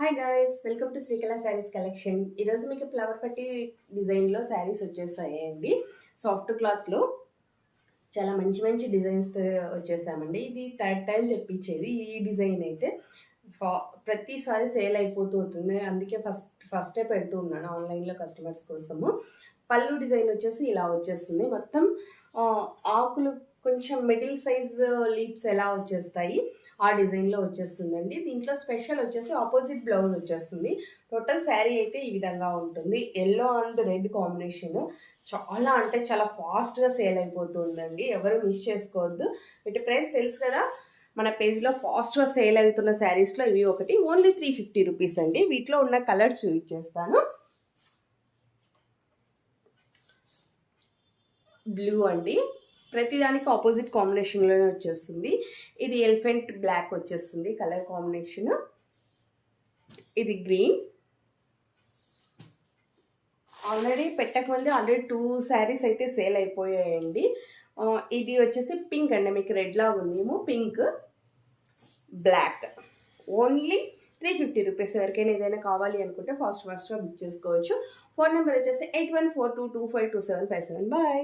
Hi guys, welcome to Srikala saris collection. ఈరోజు మీకు flower పట్టి డిజైన్లో శారీస్ వచ్చేసాయండి. సాఫ్ట్ క్లాత్లో చాలా మంచి మంచి డిజైన్స్తో వచ్చేసామండి. ఇది థర్డ్ టైం తెప్పించేది. ఈ డిజైన్ అయితే ప్రతిసారి సేల్ అయిపోతూ ఉంటుంది. అందుకే ఫస్టే పెడుతూ ఉన్నాను ఆన్లైన్లో కస్టమర్స్ కోసము. పళ్ళు డిజైన్ వచ్చేసి ఇలా వచ్చేస్తుంది. మొత్తం ఆకులు కొంచెం మిడిల్ సైజ్ లీప్స్ ఎలా వచ్చేస్తాయి ఆ డిజైన్లో వచ్చేస్తుందండి. దీంట్లో స్పెషల్ వచ్చేసి ఆపోజిట్ బ్లౌజ్ వచ్చేస్తుంది. టోటల్ శారీ అయితే ఈ విధంగా ఉంటుంది. ఎల్లో అండ్ రెడ్ కాంబినేషన్ చాలా అంటే చాలా ఫాస్ట్గా సేల్ అయిపోతుందండి. ఎవరు మిస్ చేసుకోవద్దు. వీటి ప్రైస్ తెలుసు కదా, మన పేజ్లో ఫాస్ట్గా సేల్ అవుతున్న శారీస్లో ఇవి ఒకటి. ఓన్లీ 350 రూపీస్ అండి. వీటిలో ఉన్న కలర్స్ చూపించేస్తాను. బ్లూ అండి, ప్రతిదానికి ఆపోజిట్ కాంబినేషన్లోనే వచ్చేస్తుంది. ఇది ఎలిఫెంట్ బ్లాక్ వచ్చేస్తుంది కలర్ కాంబినేషన్. ఇది గ్రీన్. ఆల్రెడీ పెట్టకముందే ఆల్రెడీ 2 శారీస్ అయితే సేల్ అయిపోయాయండి. ఇది వచ్చేసి పింక్ అండి, మీకు రెడ్ లాగా ఉందేమో. Pink, black. Only 350 rupees. ఎవరికైనా ఏదైనా కావాలి అనుకుంటే ఫాస్ట్గా బుక్ చేసుకోవచ్చు. ఫోన్ నెంబర్ వచ్చేసి 8142252757. బాయ్.